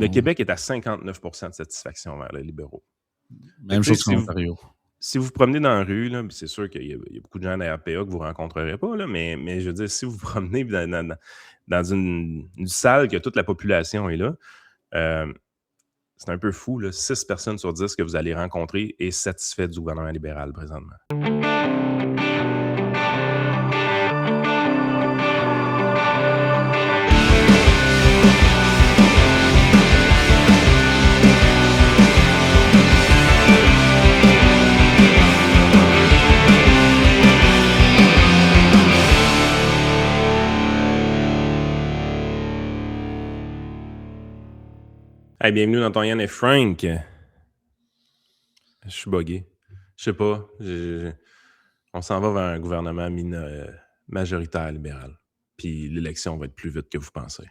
Le Québec est à 59% de satisfaction vers les libéraux. Même chose qu'en Ontario. Si vous vous promenez dans la rue, là, c'est sûr qu'il y a beaucoup de gens de la RPA que vous ne rencontrerez pas, là, mais je veux dire, si vous vous promenez dans une salle que toute la population est là, c'est un peu fou, là, 6 personnes sur 10 que vous allez rencontrer est satisfait du gouvernement libéral présentement. Hey, bienvenue dans ton Yann et Frank. Je suis buggé. Je sais pas. On s'en va vers un gouvernement majoritaire libéral. Puis l'élection va être plus vite que vous pensez.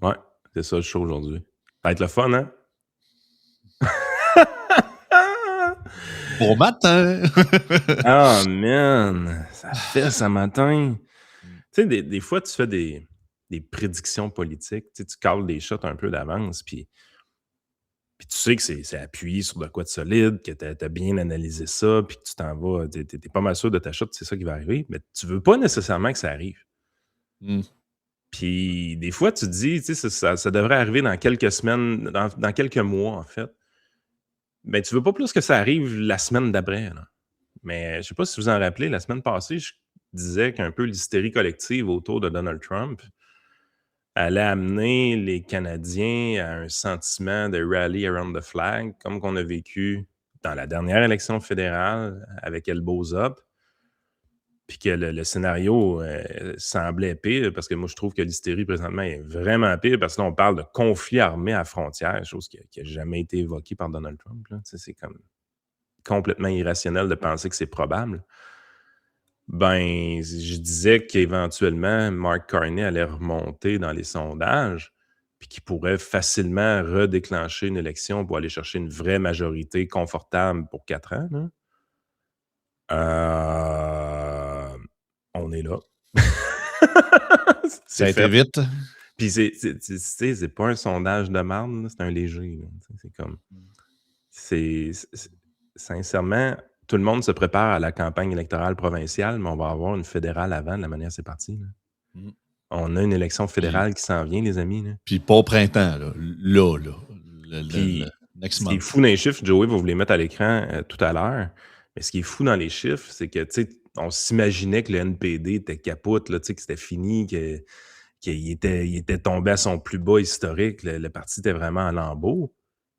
Ouais, c'est ça le show aujourd'hui. Ça va être le fun, hein? Bon matin! Oh man! Ça fait ça matin. Tu sais, des fois, tu fais des prédictions politiques. Tu cales des shots un peu d'avance. Puis tu sais que c'est appuyé sur de quoi de solide, que tu as bien analysé ça, puis que tu t'en vas, tu es pas mal sûr de ta shot, c'est ça qui va arriver, mais tu veux pas nécessairement que ça arrive. Puis des fois, tu te dis, tu sais, ça devrait arriver dans quelques semaines, dans quelques mois, en fait. Mais tu veux pas plus que ça arrive la semaine d'après. Là. Mais je sais pas si vous en rappelez, la semaine passée, je disais qu'un peu l'hystérie collective autour de Donald Trump allait amener les Canadiens à un sentiment de rally around the flag, comme qu'on a vécu dans la dernière élection fédérale avec Elbows Up, puis que le scénario semblait pire, parce que moi, je trouve que l'hystérie présentement est vraiment pire, parce que là, on parle de conflit armé à frontières, chose qui n'a jamais été évoquée par Donald Trump. Là. C'est comme complètement irrationnel de penser que c'est probable. Ben, je disais qu'éventuellement, Mark Carney allait remonter dans les sondages, puis qu'il pourrait facilement redéclencher une élection pour aller chercher une vraie majorité confortable pour 4 ans. Là. On est là. Ça a été vite. Puis c'est pas un sondage de marde, c'est un léger. Là. C'est comme... Sincèrement... Tout le monde se prépare à la campagne électorale provinciale, mais on va avoir une fédérale avant de la manière c'est parti. Là. On a une élection fédérale qui s'en vient, les amis. Là. Puis pas au printemps, là. Puis, ce qui est fou dans les chiffres, Joey va vous les mettre à l'écran tout à l'heure, mais ce qui est fou dans les chiffres, c'est que, tu sais, on s'imaginait que le NPD était capote, là, tu sais, que c'était fini, qu'il était tombé à son plus bas historique, le parti était vraiment en lambeaux.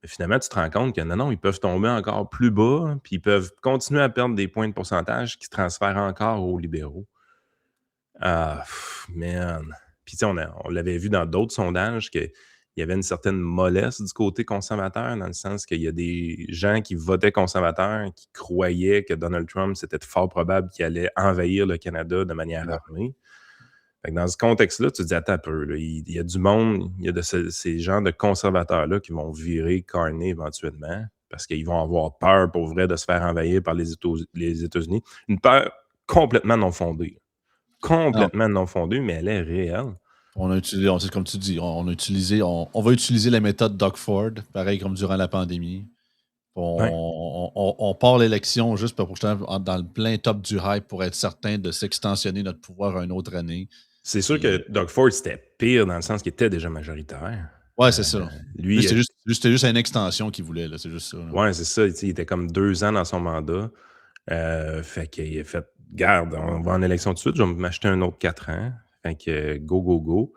Mais finalement, tu te rends compte que non, ils peuvent tomber encore plus bas, puis ils peuvent continuer à perdre des points de pourcentage qui se transfèrent encore aux libéraux. Ah, man. Puis, tu sais, on l'avait vu dans d'autres sondages qu'il y avait une certaine mollesse du côté conservateur, dans le sens qu'il y a des gens qui votaient conservateur, qui croyaient que Donald Trump, c'était fort probable qu'il allait envahir le Canada de manière armée. Fait que dans ce contexte-là, tu te dis, attends un peu, là, il y a du monde, il y a ces gens de conservateurs-là qui vont virer Carney éventuellement parce qu'ils vont avoir peur pour vrai de se faire envahir par les États-Unis. Une peur complètement non fondée. Complètement non fondée, mais elle est réelle. On a utilisé, comme tu dis, on va utiliser la méthode Doug Ford, pareil comme durant la pandémie. On part l'élection juste pour dans le plein top du hype pour être certain de s'extensionner notre pouvoir à une autre année. C'est sûr que Doug Ford, c'était pire dans le sens qu'il était déjà majoritaire. Ouais, c'est ça. Lui, c'était juste une extension qu'il voulait, là, c'est juste ça. Là. Ouais, c'est ça. Il était comme 2 ans dans son mandat. Fait qu'il a fait, garde, on va en élection tout de suite, je vais m'acheter un autre 4 ans. Fait que go.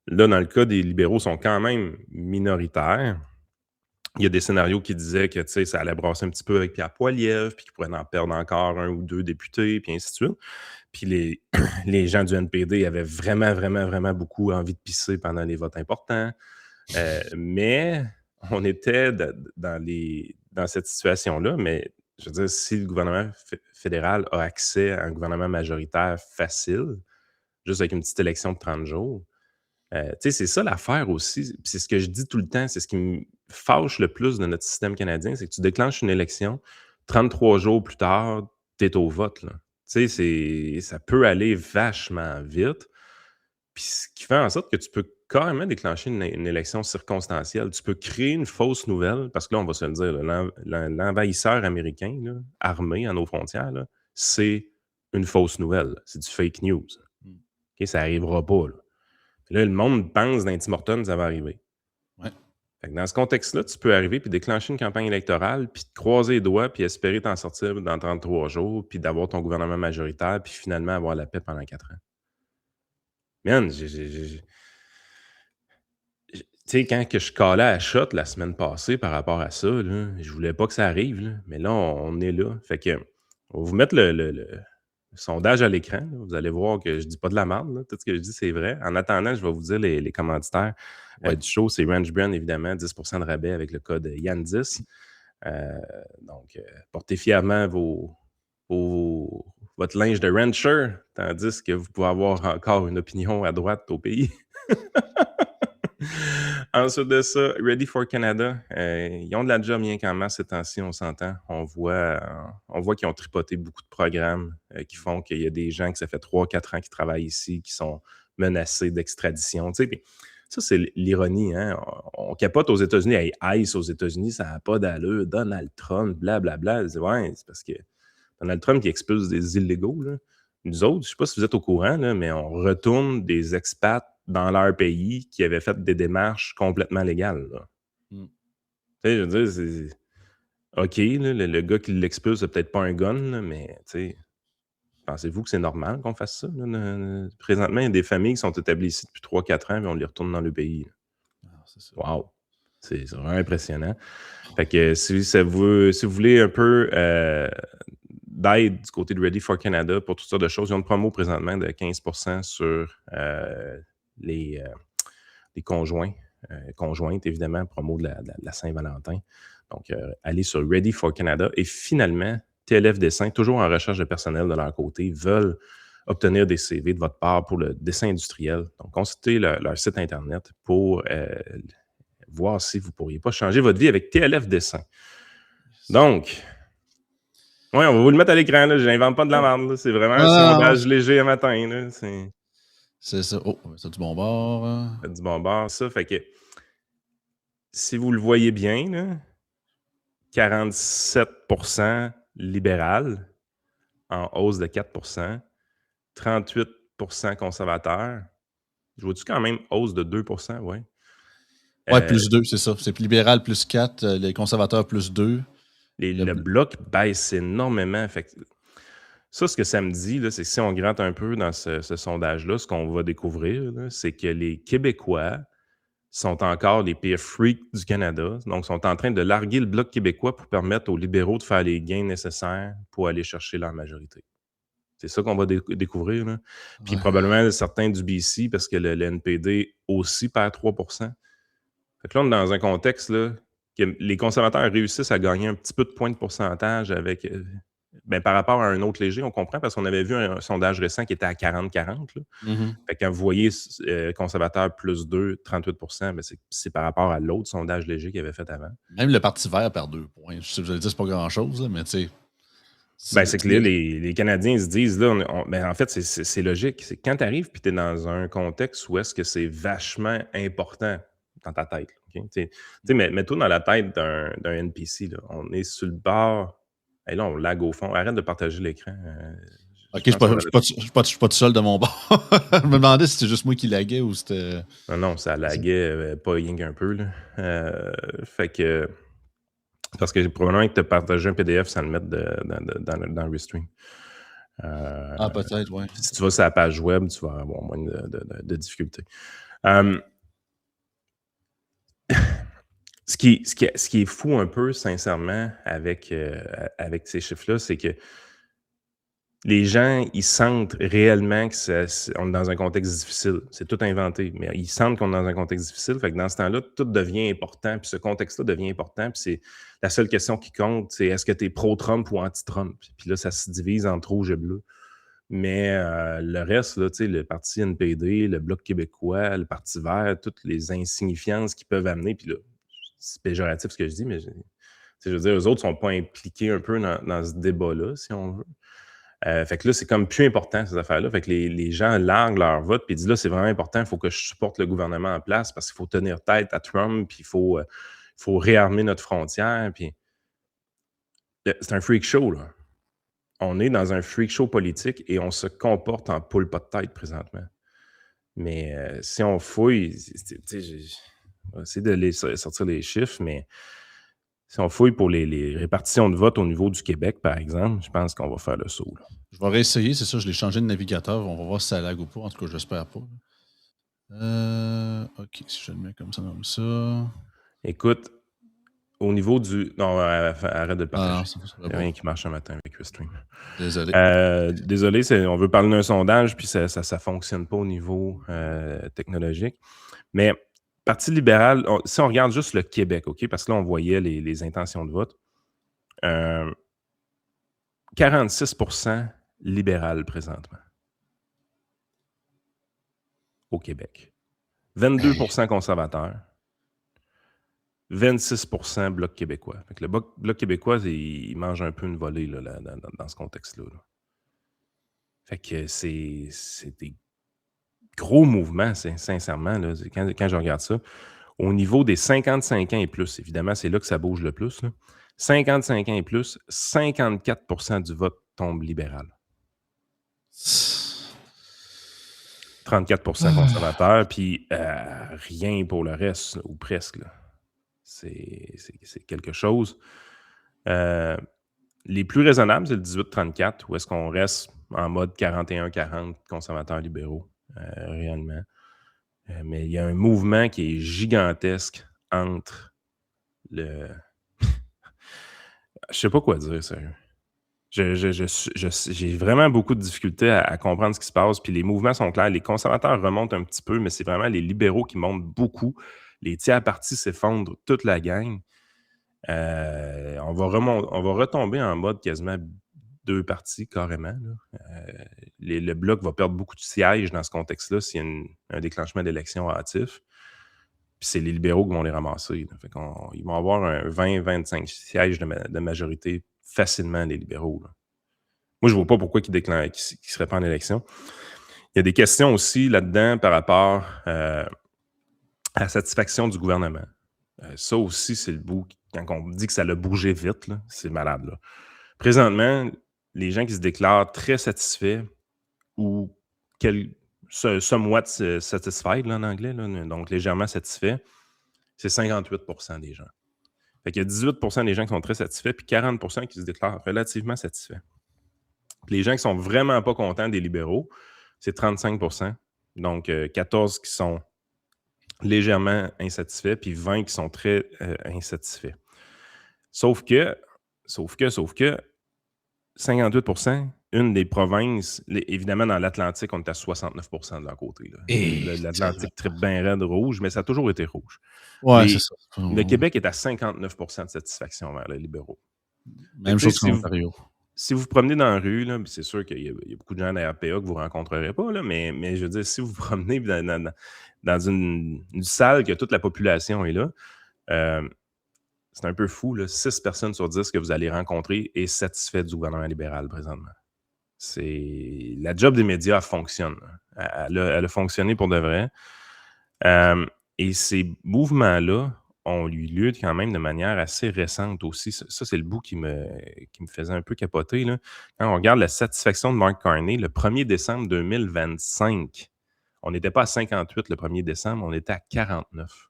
Là, dans le cas des libéraux, sont quand même minoritaires. Il y a des scénarios qui disaient que ça allait brasser un petit peu avec Pierre Poilievre, puis qu'ils pourraient en perdre encore 1 ou 2 députés, puis ainsi de suite. Puis les gens du NPD avaient vraiment beaucoup envie de pisser pendant les votes importants. Mais on était dans cette situation-là. Mais je veux dire, si le gouvernement fédéral a accès à un gouvernement majoritaire facile, juste avec une petite élection de 30 jours, c'est ça l'affaire aussi. Puis c'est ce que je dis tout le temps, c'est ce qui me fâche le plus de notre système canadien, c'est que tu déclenches une élection, 33 jours plus tard, tu es au vote. Là. Ça peut aller vachement vite. Puis ce qui fait en sorte que tu peux carrément déclencher une élection circonstancielle. Tu peux créer une fausse nouvelle, parce que là, on va se le dire, l'envahisseur américain, là, armé à nos frontières, là, c'est une fausse nouvelle. C'est du fake news. Okay, ça n'arrivera pas. Là, le monde pense dans Tim Hortons, ça va arriver. Ouais. Fait que dans ce contexte-là, tu peux arriver puis déclencher une campagne électorale, puis te croiser les doigts, puis espérer t'en sortir dans 33 jours, puis d'avoir ton gouvernement majoritaire, puis finalement avoir la paix pendant 4 ans. Man, tu sais, quand que je calais à shot la semaine passée par rapport à ça, là, je voulais pas que ça arrive, là, mais là, on est là. Fait que, on va vous mettre le sondage à l'écran. Là. Vous allez voir que je dis pas de la merde. Là. Tout ce que je dis, c'est vrai. En attendant, je vais vous dire les commanditaires du show. C'est Ranch Brand, évidemment, 10% de rabais avec le code YAN10. Donc, portez fièrement votre linge de rancher, tandis que vous pouvez avoir encore une opinion à droite au pays. Ensuite de ça, Ready for Canada. Ils ont de la job bien qu'en masse ces temps-ci, on s'entend. On voit qu'ils ont tripoté beaucoup de programmes qui font qu'il y a des gens que ça fait 3-4 ans qui travaillent ici, qui sont menacés d'extradition. Tu sais, ça, c'est l'ironie. Hein? On capote aux États-Unis. Hey, ICE aux États-Unis, ça n'a pas d'allure. Donald Trump, blablabla. Ouais, c'est parce que Donald Trump qui expulse des illégaux. Là. Nous autres, je ne sais pas si vous êtes au courant, là, mais on retourne des expats dans leur pays qui avaient fait des démarches complètement légales. Tu sais, je veux dire, c'est... OK, là, le gars qui l'expulse, c'est peut-être pas un gun, là, mais tu sais, pensez-vous que c'est normal qu'on fasse ça? Là? Présentement, il y a des familles qui sont établies ici depuis 3-4 ans et on les retourne dans le pays. C'est ça. Wow! C'est vraiment impressionnant. Fait que si vous voulez un peu d'aide du côté de Ready for Canada pour toutes sortes de choses, ils ont une promo présentement de 15% sur les conjoints, conjointes, évidemment, promo de la Saint-Valentin. Donc, allez sur Ready for Canada. Et finalement, TLF Dessin, toujours en recherche de personnel de leur côté, veulent obtenir des CV de votre part pour le dessin industriel. Donc, consultez leur site Internet pour voir si vous ne pourriez pas changer votre vie avec TLF Dessin. Donc, oui, on va vous le mettre à l'écran. Je n'invente pas de la merde. C'est vraiment un sondage léger un matin. Là. C'est ça. Oh, ça du bon bord. Ça du bon bord, ça. Fait que, si vous le voyez bien, là, 47% libéral, en hausse de 4%, 38% conservateur. Je vois-tu quand même hausse de 2%? Oui. Ouais, plus 2, c'est ça. C'est libéral plus 4, les conservateurs plus 2. Le bloc baisse énormément. Fait que, ça, ce que ça me dit, là, c'est que si on gratte un peu dans ce sondage-là, ce qu'on va découvrir, là, c'est que les Québécois sont encore les pires freaks du Canada. Donc, sont en train de larguer le Bloc québécois pour permettre aux libéraux de faire les gains nécessaires pour aller chercher leur majorité. C'est ça qu'on va découvrir. Là. Puis probablement certains du BC, parce que le NPD aussi perd 3%. Fait que là, on est dans un contexte là, que les conservateurs réussissent à gagner un petit peu de points de pourcentage avec... par rapport à un autre léger, on comprend, parce qu'on avait vu un sondage récent qui était à 40-40. Fait que quand vous voyez conservateur plus 2, 38%, c'est par rapport à l'autre sondage léger qu'il avait fait avant. Même le Parti vert perd 2 points. Je sais, vous allez dire, c'est pas grand-chose, mais tu sais... C'est que là, les Canadiens se disent, là, en fait, c'est logique. C'est quand tu arrives et tu es dans un contexte où est-ce que c'est vachement important dans ta tête. Okay? Mets-toi dans la tête d'un NPC. Là. On est sur le bord. Et là, on lag au fond. Arrête de partager l'écran. Ok, je suis pas tout seul de mon bord. Je me demandais si c'était juste moi qui laguais ou c'était... Non, ça laguait pas rien qu'un peu. Là. Fait que... Parce que probablement que tu as partagé un PDF sans le mettre dans Restream. Peut-être, oui. Si tu vas sur la page web, tu vas avoir moins de difficultés. Ce qui est fou un peu, sincèrement, avec ces chiffres-là, c'est que les gens, ils sentent réellement qu'on est dans un contexte difficile. C'est tout inventé, mais ils sentent qu'on est dans un contexte difficile. Fait que dans ce temps-là, tout devient important, puis ce contexte-là devient important, puis c'est la seule question qui compte, c'est est-ce que tu es pro-Trump ou anti-Trump? Puis là, ça se divise entre rouge et bleu. Mais le reste, là, le Parti NPD, le Bloc québécois, le Parti vert, toutes les insignifiances qu'ils peuvent amener, puis là, c'est péjoratif ce que je dis, mais je veux dire, eux autres ne sont pas impliqués un peu dans ce débat-là, si on veut. Fait que là, c'est comme plus important, ces affaires-là. Fait que les gens larguent leur vote, puis ils disent là, c'est vraiment important, il faut que je supporte le gouvernement en place parce qu'il faut tenir tête à Trump, puis il faut réarmer notre frontière. Puis c'est un freak show, là. On est dans un freak show politique et on se comporte en poule pas de tête présentement. Mais si on fouille, on va essayer de sortir les chiffres, mais si on fouille pour les répartitions de vote au niveau du Québec, par exemple, je pense qu'on va faire le saut, là. Je vais réessayer, c'est ça, je l'ai changé de navigateur. On va voir si ça lag ou pas. En tout cas, j'espère pas. OK, si je le mets comme ça. Écoute, au niveau du... Non, arrête de le partager. Ah, Il n'y a rien qui marche un matin avec Restream. Désolé. Désolé, on veut parler d'un sondage, puis ça ne fonctionne pas au niveau technologique. Mais Parti libéral, si on regarde juste le Québec, OK, parce que là, on voyait les intentions de vote, 46% libéral présentement au Québec. 22% conservateur. 26% Bloc québécois. Fait que le Bloc québécois, il mange un peu une volée là, dans ce contexte-là. Là. Fait que c'est des gros mouvements, sincèrement, là, quand je regarde ça. Au niveau des 55 ans et plus, évidemment, c'est là que ça bouge le plus. Là. 55 ans et plus, 54% du vote tombe libéral. 34% conservateur, puis rien pour le reste, là, ou presque. Là. C'est quelque chose. Les plus raisonnables, c'est le 18-34, où est-ce qu'on reste en mode 41-40 conservateurs libéraux, réellement. Mais il y a un mouvement qui est gigantesque entre le... Je sais pas quoi dire, sérieux. J'ai vraiment beaucoup de difficultés à comprendre ce qui se passe, puis les mouvements sont clairs. Les conservateurs remontent un petit peu, mais c'est vraiment les libéraux qui montent beaucoup. Les tiers partis s'effondrent toute la gang. On va retomber en mode quasiment 2 partis, carrément. Là. Le Bloc va perdre beaucoup de sièges dans ce contexte-là s'il y a un déclenchement d'élections hâtif. Puis c'est les libéraux qui vont les ramasser. Là. Fait ils vont avoir un 20-25 sièges de majorité facilement, les libéraux. Là. Moi, je ne vois pas pourquoi ils ne seraient pas en élection. Il y a des questions aussi là-dedans par rapport à la satisfaction du gouvernement. Ça aussi, c'est le bout. Quand on dit que ça l'a bougé vite, là, c'est malade. Là. Présentement, les gens qui se déclarent très satisfaits ou somewhat satisfied là, en anglais, là, donc légèrement satisfaits, c'est 58% des gens. Fait qu'il y a 18% des gens qui sont très satisfaits, puis 40% qui se déclarent relativement satisfaits. Puis les gens qui sont vraiment pas contents des libéraux, c'est 35%. Donc, 14 qui sont légèrement insatisfaits, puis 20 qui sont très insatisfaits. Sauf que 58%, une des provinces, évidemment, dans l'Atlantique, on est à 69% de leur côté. L'Atlantique tripe bien raide rouge, mais ça a toujours été rouge. Ouais, c'est ça. Le Québec est à 59% de satisfaction vers les libéraux. Même chose qu'en Ontario. Si vous vous promenez dans la rue, là, c'est sûr qu'il y a beaucoup de gens de la RPA que vous ne rencontrerez pas, là, mais je veux dire, si vous vous promenez dans une salle que toute la population est là, c'est un peu fou, là, 6 personnes sur 10 que vous allez rencontrer est satisfait du gouvernement libéral présentement. La job des médias fonctionne. Elle a fonctionné pour de vrai. Et ces mouvements-là ont eu lieu quand même de manière assez récente aussi. Ça, c'est le bout qui me faisait un peu capoter. Là. Quand on regarde la satisfaction de Mark Carney, le 1er décembre 2025, on n'était pas à 58 le 1er décembre, on était à 49.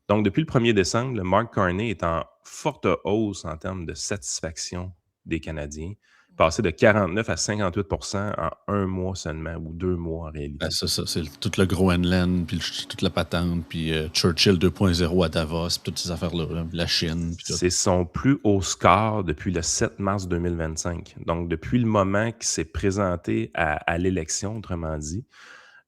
Donc, depuis le 1er décembre, le Mark Carney est en forte hausse en termes de satisfaction des Canadiens, passé de 49 à 58% en 1 mois seulement, ou 2 mois en réalité. Ben ça, c'est tout le Groenland, puis toute la patente, puis Churchill 2.0 à Davos, puis toutes ces affaires-là, là, la Chine. Puis tout. C'est son plus haut score depuis le 7 mars 2025. Donc, depuis le moment qu'il s'est présenté à l'élection, autrement dit,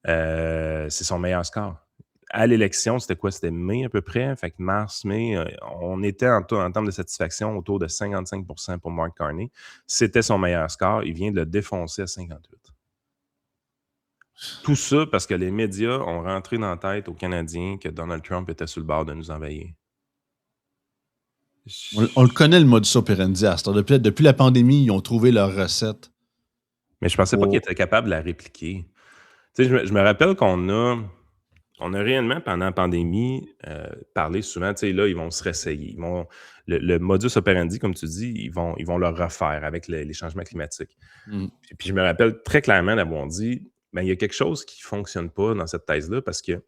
c'est son meilleur score. À l'élection, c'était quoi? C'était mai à peu près. Fait que mars, mai, on était en termes de satisfaction autour de 55% pour Mark Carney. C'était son meilleur score. Il vient de le défoncer à 58%. Tout ça parce que les médias ont rentré dans la tête aux Canadiens que Donald Trump était sur le bord de nous envahir. On le connaît, le modus operandi à cette heure. Depuis la pandémie, ils ont trouvé leur recette. Mais je pensais pas qu'ils étaient capables de la répliquer. Tu sais, je me rappelle qu'on a réellement, pendant la pandémie, parlé souvent, tu sais, là, ils vont se réessayer. Le modus operandi, comme tu dis, ils vont le refaire avec les changements climatiques. Puis je me rappelle très clairement d'avoir dit, ben, il y a quelque chose qui ne fonctionne pas dans cette thèse-là parce que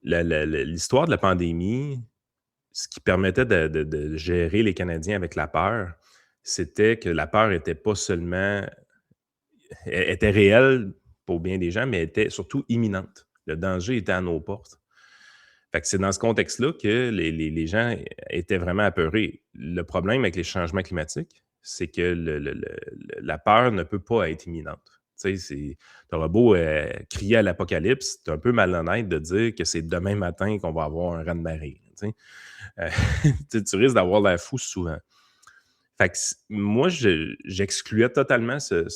l'histoire de la pandémie, ce qui permettait de gérer les Canadiens avec la peur, c'était que la peur était pas seulement était réelle pour bien des gens, mais était surtout imminente. Le danger était à nos portes. Fait que c'est dans ce contexte-là que les gens étaient vraiment apeurés. Le problème avec les changements climatiques, c'est que la peur ne peut pas être imminente. Tu sais, t'auras beau crier à l'apocalypse, c'est un peu malhonnête de dire que c'est demain matin qu'on va avoir un raz-de-marée. Tu sais. Tu risques d'avoir l'air fou souvent. Fait que moi, j'excluais totalement ce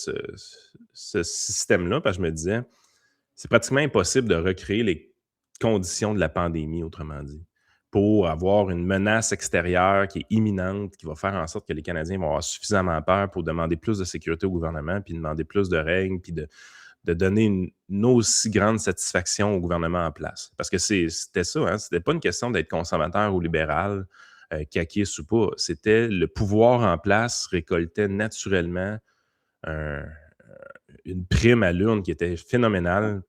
système-là parce que je me disais, c'est pratiquement impossible de recréer les conditions de la pandémie, autrement dit, pour avoir une menace extérieure qui est imminente, qui va faire en sorte que les Canadiens vont avoir suffisamment peur pour demander plus de sécurité au gouvernement, puis demander plus de règles, puis de donner une aussi grande satisfaction au gouvernement en place. Parce que c'était ça, hein? C'était pas une question d'être conservateur ou libéral, caquiste ou pas. C'était le pouvoir en place récoltait naturellement une prime à l'urne qui était phénoménale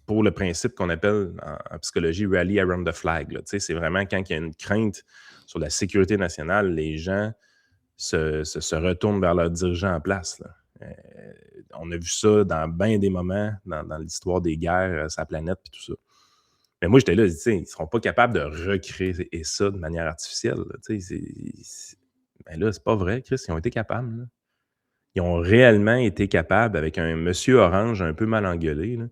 pour le principe qu'on appelle en psychologie « rally around the flag ». C'est vraiment quand il y a une crainte sur la sécurité nationale, les gens se retournent vers leurs dirigeants en place. On a vu ça dans bien des moments dans l'histoire des guerres sur la planète et tout ça. Mais moi, j'étais là, ils ne seront pas capables de recréer ça de manière artificielle. Mais là, c'est pas vrai, Chris, ils ont été capables. Là. Ils ont réellement été capables, avec un monsieur orange un peu mal engueulé, là,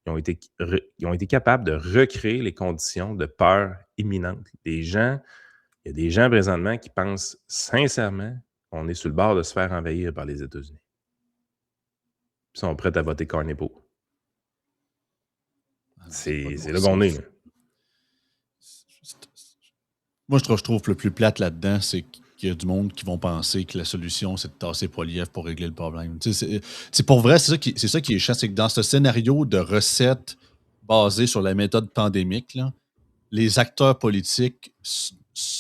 ils ont été capables de recréer les conditions de peur imminente. Il y a des gens présentement qui pensent sincèrement qu'on est sur le bord de se faire envahir par les États-Unis. Ils sont prêts à voter carné pour. C'est là qu'on est. Là. Moi, je trouve le plus plate là-dedans, c'est qu'il y a du monde qui vont penser que la solution, c'est de tasser Poilievre pour régler le problème. C'est pour vrai, c'est ça qui est chiant, c'est que dans ce scénario de recettes basées sur la méthode pandémique, là, les acteurs politiques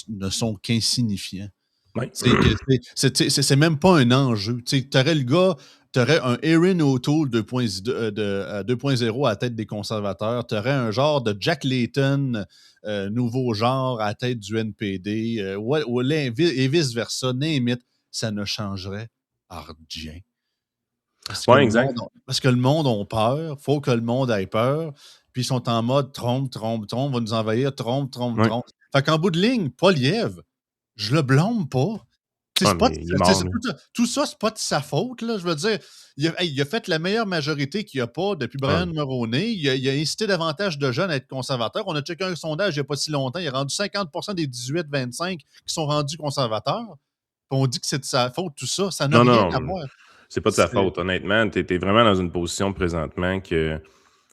ne sont qu'insignifiants. Ouais. C'est même pas un enjeu. Tu aurais le gars, tu aurais un Erin O'Toole 2.0 à la tête des conservateurs, tu aurais un genre de Jack Layton, nouveau genre à la tête du NPD, et vice-versa, ça ne changerait rien. Parce que le monde a peur, il faut que le monde ait peur, puis ils sont en mode trompe, va nous envahir, trompe. Fait qu'en bout de ligne, Poilievre, je le blâme pas. Tout ça, c'est pas de sa faute. Là. Je veux dire, il a fait la meilleure majorité qu'il n'y a pas depuis Brian Mulroney. Il a incité davantage de jeunes à être conservateurs. On a checké un sondage il n'y a pas si longtemps. Il a rendu 50% des 18-25 qui sont rendus conservateurs. Puis on dit que c'est de sa faute, tout ça. Ça n'a rien à voir. C'est pas de sa faute, honnêtement. Tu es vraiment dans une position présentement que...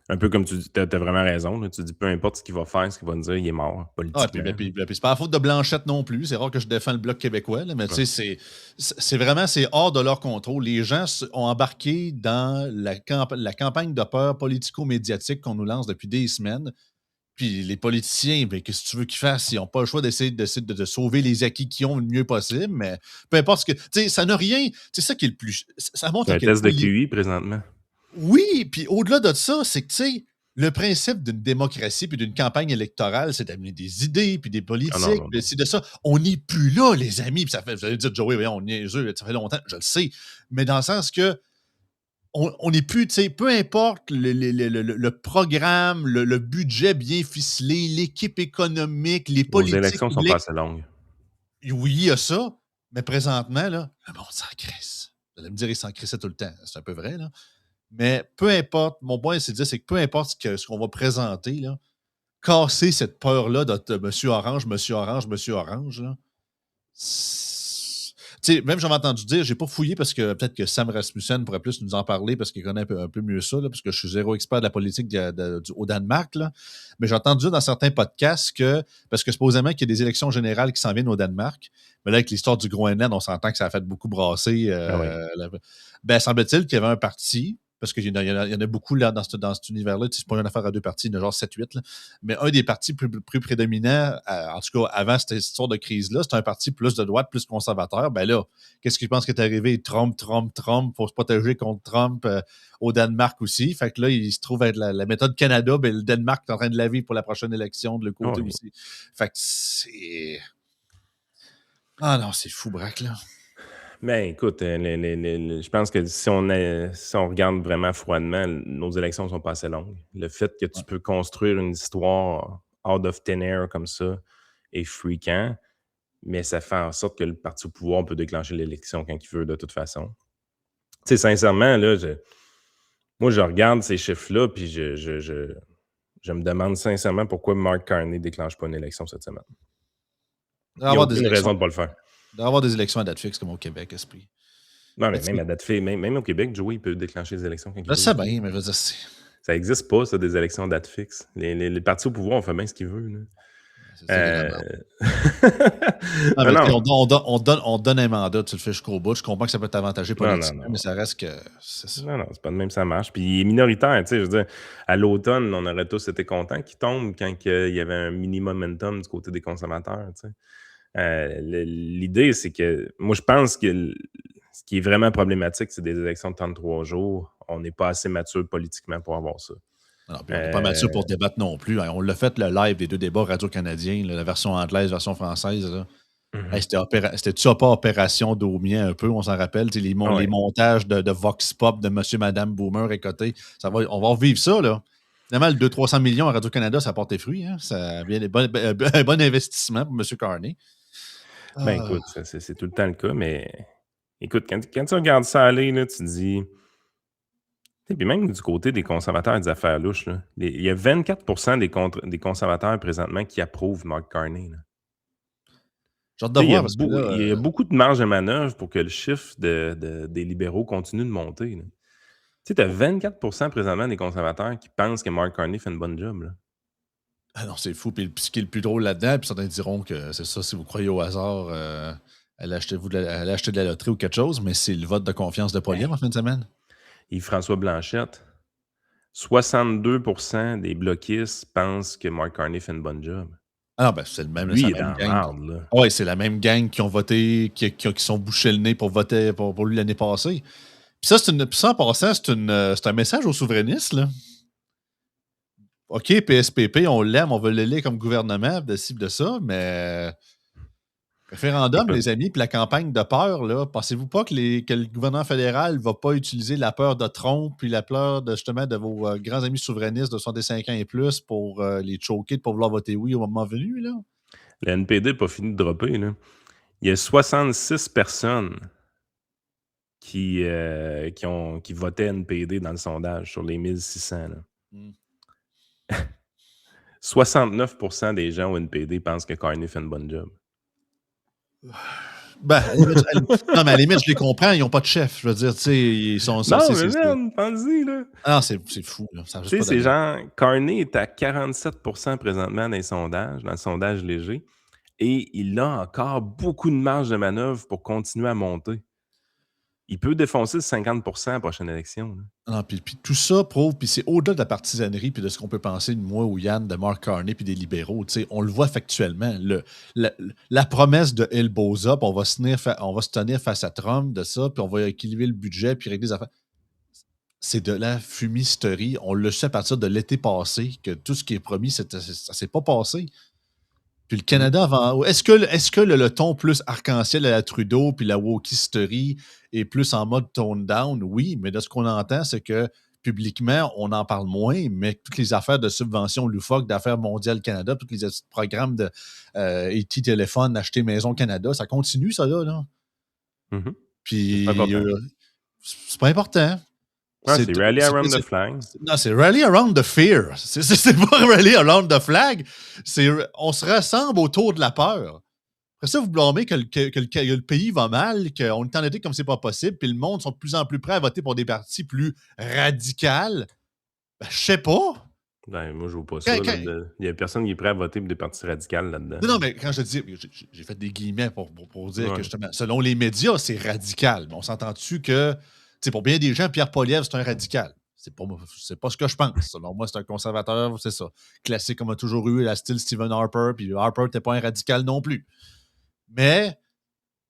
Un peu comme tu dis, t'as vraiment raison. Là. Tu dis peu importe ce qu'il va faire, ce qu'il va nous dire, il est mort politiquement. Puis c'est pas la faute de Blanchette non plus. C'est rare que je défends le Bloc québécois, là, mais tu sais, c'est hors de leur contrôle. Les gens ont embarqué dans la campagne de peur politico-médiatique qu'on nous lance depuis des semaines. Puis les politiciens, qu'est-ce que tu veux qu'ils fassent? Ils n'ont pas le choix d'essayer de sauver les acquis qu'ils ont le mieux possible, mais peu importe ce que... Tu sais, ça n'a rien... C'est ça qui est le plus... Ça montre un test de QI présentement. Oui, puis au-delà de ça, c'est que, tu sais, le principe d'une démocratie puis d'une campagne électorale, c'est d'amener des idées puis des politiques, c'est de ça. On n'est plus là, les amis. Puis ça fait, vous allez dire, Joey, on est ça fait longtemps, je le sais. Mais dans le sens que on n'est plus, tu sais, peu importe le programme, le budget bien ficelé, l'équipe économique, les politiques. Les élections sont pas assez longues. Oui, il y a ça. Mais présentement, là, le monde s'en crisse. Vous allez me dire, il s'en crissait tout le temps. C'est un peu vrai, là. Mais peu importe, mon point, c'est de dire, c'est que peu importe ce qu'on va présenter, là, casser cette peur-là de Monsieur Orange, là, Même j'avais entendu dire, j'ai pas fouillé parce que peut-être que Sam Rasmussen pourrait plus nous en parler parce qu'il connaît un peu mieux ça, là, parce que je suis zéro expert de la politique au Danemark. Là. Mais j'ai entendu dire dans certains podcasts parce que supposément qu'il y a des élections générales qui s'en viennent au Danemark, mais là, avec l'histoire du Groenland, on s'entend que ça a fait beaucoup brasser. Semble-t-il qu'il y avait un parti. Parce qu'il y en a beaucoup là, dans cet univers-là. C'est pas une affaire à deux partis, il y en a genre 7-8. Là. Mais un des partis plus prédominants, en tout cas avant cette histoire de crise-là, c'est un parti plus de droite, plus conservateur. Ben là, qu'est-ce que je pense qui est arrivé? Trump, faut se protéger contre Trump au Danemark aussi. Fait que là, il se trouve être la méthode Canada, ben le Danemark est en train de la vivre pour la prochaine élection de l'autre côté aussi. Fait que c'est... Ah non, c'est fou, braque, là. Ben, écoute, je pense que si on regarde vraiment froidement, nos élections sont pas assez longues. Le fait que tu peux construire une histoire out of thin air comme ça est fréquent, mais ça fait en sorte que le parti au pouvoir peut déclencher l'élection quand il veut, de toute façon. Tu sais, sincèrement, là, moi, je regarde ces chiffres-là, puis je me demande sincèrement pourquoi Mark Carney ne déclenche pas une élection cette semaine. Il n'y a aucune raison de ne pas le faire. Il doit y avoir des élections à date fixe comme au Québec, esprit. Non, mais même à date fixe, même au Québec, Joey, il peut déclencher des élections quand il veut. Je sais bien, mais je veux dire, ça n'existe pas, ça, des élections à date fixe. Les partis au pouvoir, on fait bien ce qu'ils veulent. On donne un mandat, tu le fais jusqu'au bout. Je comprends que ça peut t'avantager politiquement, mais ça reste que... Non, c'est pas de même ça marche. Puis il est minoritaire, tu sais, je veux dire, à l'automne, on aurait tous été contents qu'il tombe quand il y avait un mini momentum du côté des conservateurs, tu sais. L'idée, c'est que moi, je pense que ce qui est vraiment problématique, c'est des élections de 33 jours. On n'est pas assez mature politiquement pour avoir ça. Non, puis on n'est pas mature pour débattre non plus. On l'a fait, le live des deux débats radio-canadiens, la version anglaise, la version française. Là. C'était-tu pas Opération Daumien un peu, on s'en rappelle? Les montages de Vox Pop de Monsieur, Madame Boomer et côté. On va revivre ça, là. Finalement, le 200-300 millions à Radio-Canada, ça a porté fruit. Hein? Ça a bien un bon investissement pour M. Carney. Ben écoute, c'est tout le temps le cas, mais écoute, quand tu regardes ça aller, là, tu te dis... Puis même du côté des conservateurs et des affaires louches, là, il y a 24% des conservateurs présentement qui approuvent Mark Carney. Là. Il y a beaucoup de marge de manœuvre pour que le chiffre des libéraux continue de monter. Tu as 24% présentement des conservateurs qui pensent que Mark Carney fait une bonne job. Là. Ah non, c'est fou. Puis ce qui est le plus drôle là-dedans, puis certains diront que c'est ça, si vous croyez au hasard, elle a acheté de la loterie ou quelque chose, mais c'est le vote de confiance de Poilievre en fin de semaine. Yves-François Blanchette, 62% des bloquistes pensent que Mark Carney fait une bonne job. Ah ben c'est le même. Lui, il est dans la merde, là. Oui, c'est la même gang qui ont voté, qui sont bouchés le nez pour voter pour lui l'année passée. Puis ça, en passant, c'est un message aux souverainistes, là. OK, PSPP, on l'aime, on veut l'élire comme gouvernement, de ci, de ça, mais... Référendum, les amis, puis la campagne de peur, là, pensez-vous pas que le gouvernement fédéral ne va pas utiliser la peur de Trump puis la peur justement de vos grands amis souverainistes de 65 ans et plus pour les choquer pour vouloir voter oui au moment venu, là? Le NPD n'a pas fini de dropper, là. Il y a 66 personnes qui votaient NPD dans le sondage sur les 1600. Là. 69% des gens au NPD pensent que Carney fait une bonne job. Ben, non, mais à la limite, je les comprends, ils n'ont pas de chef. Je veux dire, tu sais, ils sont... Non, mais merde, pense-y, là. Ah, c'est fou, là. Tu sais, c'est genre... Carney est à 47% présentement dans le sondage léger, et il a encore beaucoup de marge de manœuvre pour continuer à monter. Il peut défoncer le 50% à la prochaine élection. Là. Non, puis tout ça prouve, puis c'est au-delà de la partisanerie puis de ce qu'on peut penser de moi ou Yann, de Mark Carney puis des libéraux. On le voit factuellement. La promesse de El Boza, on va se tenir face à Trump de ça, puis on va équilibrer le budget puis régler les affaires. C'est de la fumisterie. On le sait à partir de l'été passé que tout ce qui est promis, ça ne s'est pas passé. Puis le Canada avant. Est-ce que le ton plus arc-en-ciel à la Trudeau puis la wokisterie est plus en mode tone down? Oui, mais de ce qu'on entend, c'est que publiquement, on en parle moins, mais toutes les affaires de subventions loufoques d'Affaires mondiales Canada, tous les programmes de ET Téléphone, Acheter Maison Canada, ça continue, ça là. Mm-hmm. Puis c'est pas important. C'est Rally Around the Flag. Non, c'est Rally Around the Fear. C'est pas Rally Around the Flag. On se rassemble autour de la peur. Après ça, vous blâmez que le pays va mal, qu'on est en été comme c'est pas possible, puis le monde sont de plus en plus prêts à voter pour des partis plus radicales. Ben, je sais pas. Ben, moi, je vois pas ça. Il y a personne qui est prêt à voter pour des partis radicales là-dedans. Non, mais quand je dis, j'ai fait des guillemets pour dire que justement, selon les médias, c'est radical. Mais on s'entend-tu que, pour bien des gens, Pierre Poilievre, c'est un radical. C'est pas ce que je pense. Selon moi, c'est un conservateur, c'est ça. Classique comme a toujours eu, la style Stephen Harper, puis Harper n'était pas un radical non plus. Mais,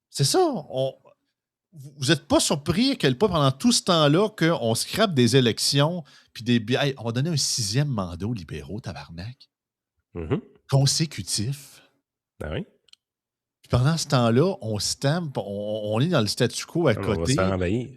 c'est ça. Vous n'êtes pas surpris à quel point, pendant tout ce temps-là, qu'on scrape des élections, puis hey, on va donner un 6e mandat aux libéraux, tabarnak. Consécutif. Ben oui. Puis pendant ce temps-là, on stampe, on est dans le statu quo à côté. On va se faire envahir.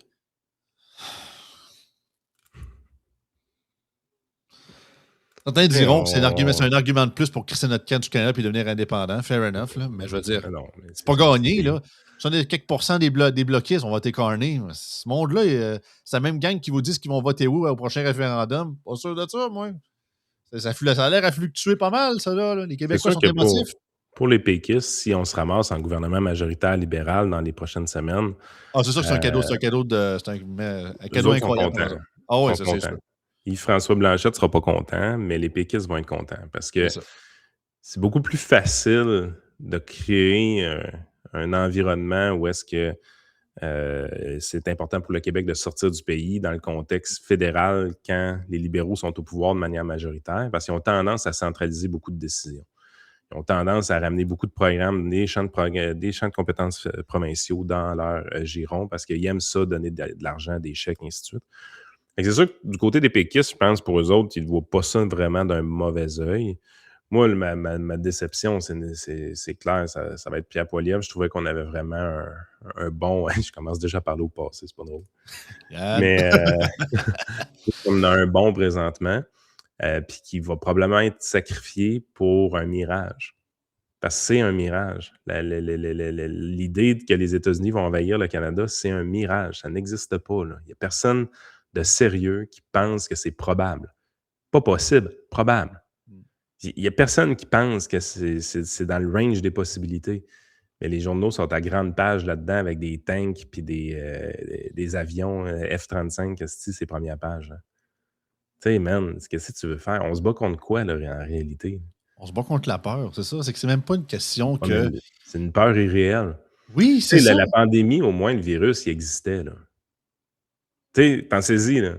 Certains diront que c'est un argument de plus pour crisser notre camp du Canada et devenir indépendant. Fair enough, là. Mais je veux dire, c'est pas gagné, là. Si on est quelques pourcents des bloquistes, on va t'écarner. Ce monde-là, c'est la même gang qui vous disent qu'ils vont voter où au prochain référendum. Pas sûr de ça, moi. Ça a l'air à fluctuer pas mal, ça, là. Les Québécois sont émotifs. Pour les péquistes, si on se ramasse en gouvernement majoritaire libéral dans les prochaines semaines... Ah, c'est ça que c'est un cadeau. C'est un cadeau incroyable. Ah oui, ça, c'est sûr. Yves-François Blanchet ne sera pas content, mais les péquistes vont être contents parce que c'est beaucoup plus facile de créer un environnement où est-ce que c'est important pour le Québec de sortir du pays dans le contexte fédéral quand les libéraux sont au pouvoir de manière majoritaire parce qu'ils ont tendance à centraliser beaucoup de décisions. Ils ont tendance à ramener beaucoup de programmes, des champs de compétences provinciaux dans leur giron parce qu'ils aiment ça, donner de l'argent, des chèques, et ainsi de suite. C'est sûr que du côté des péquistes, je pense pour eux autres, ils ne voient pas ça vraiment d'un mauvais œil. Moi, ma déception, c'est clair, ça va être Pierre Poilievre. Je trouvais qu'on avait vraiment un bon... Je commence déjà à parler au passé, c'est pas drôle. Mais on a un bon présentement, puis qui va probablement être sacrifié pour un mirage. Parce que c'est un mirage. L'idée que les États-Unis vont envahir le Canada, c'est un mirage. Ça n'existe pas. Il n'y a personne de sérieux qui pense que c'est probable. Pas possible, probable. Il n'y a personne qui pense que c'est dans le range des possibilités. Mais les journaux sont à grande page là-dedans avec des tanks puis des avions F-35, c'est première page. Tu sais, man, qu'est-ce que tu veux faire? On se bat contre quoi, là, en réalité? On se bat contre la peur, c'est ça. C'est que c'est même pas une question que... C'est une peur irréelle. Oui, c'est ça. La pandémie, au moins, le virus, il existait, là. Tu sais, pensez-y, là.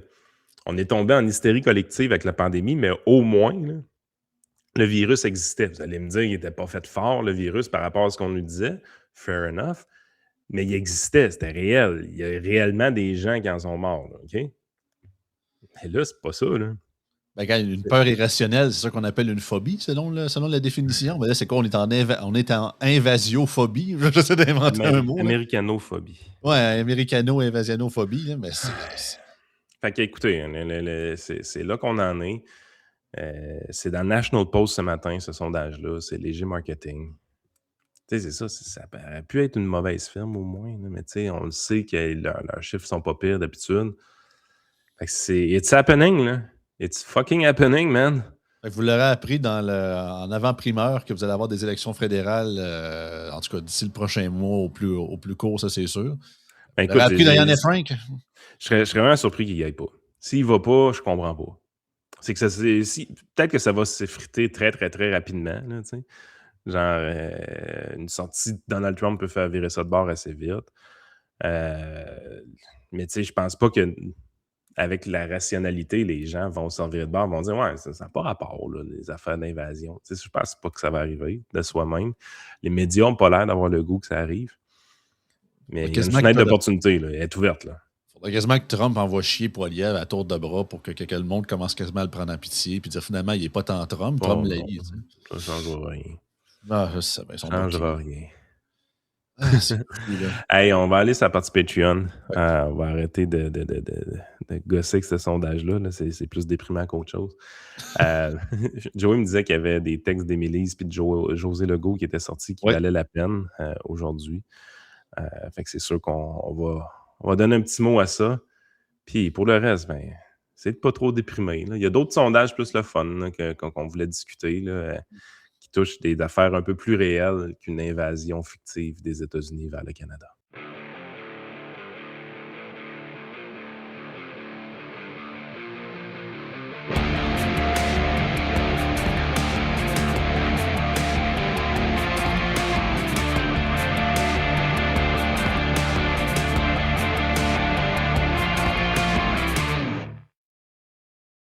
On est tombé en hystérie collective avec la pandémie, mais au moins, là, le virus existait. Vous allez me dire qu'il n'était pas fait fort, le virus, par rapport à ce qu'on nous disait. Fair enough. Mais il existait, c'était réel. Il y a réellement des gens qui en sont morts, là, OK? Mais là, c'est pas ça, là. Ben, une peur irrationnelle, c'est ça qu'on appelle une phobie, selon la définition. Mais là, c'est quoi? On est en invasiophobie. J'essaie d'inventer un mot. Américanophobie. Ouais, américano-invasianophobie. Mais fait que, écoutez, c'est là qu'on en est. C'est dans le National Post ce matin, ce sondage-là. C'est léger marketing. Tu sais, c'est ça. Ça aurait pu être une mauvaise firme, au moins. Là, mais tu sais, on le sait que leurs chiffres sont pas pires d'habitude. Fait que c'est... It's happening, là. It's fucking happening, man. Vous l'aurez appris en avant-primeur que vous allez avoir des élections fédérales, en tout cas d'ici le prochain mois au plus court, ça c'est sûr. Ben, écoute, vous l'aurez appris Diane et Frank. Je serais vraiment surpris qu'il n'y aille pas. S'il ne va pas, je comprends pas. C'est que peut-être que ça va s'effriter très, très, très rapidement. Là, genre, une sortie de Donald Trump peut faire virer ça de bord assez vite. Mais tu sais, je pense pas que avec la rationalité, les gens vont se virer de bord, vont dire « Ouais, ça n'a pas rapport, là, les affaires d'invasion. » Tu sais, je pense pas que ça va arriver de soi-même. Les médias n'ont pas l'air d'avoir le goût que ça arrive. Mais il y a une fenêtre d'opportunité, là, elle est ouverte. Là. Faudrait quasiment que Trump envoie chier Poilievre à tour de bras pour que le monde commence quasiment à le prendre en pitié puis dire finalement, il n'est pas tant Trump. Trump l'a dit. Ça ne changera rien. Non, je sais, ça ne changera rien. Hey, on va aller sur la partie Patreon. Ouais. On va arrêter de gosser avec ce sondage-là. Là. C'est plus déprimant qu'autre chose. Joey me disait qu'il y avait des textes d'Émilise et de José Legault qui étaient sortis qui valaient la peine aujourd'hui. Fait que c'est sûr qu'on va donner un petit mot à ça. Puis pour le reste, ben, c'est de pas trop déprimé. Là. Il y a d'autres sondages plus le fun là, qu'on voulait discuter. Là, qui touche des affaires un peu plus réelles qu'une invasion fictive des États-Unis vers le Canada.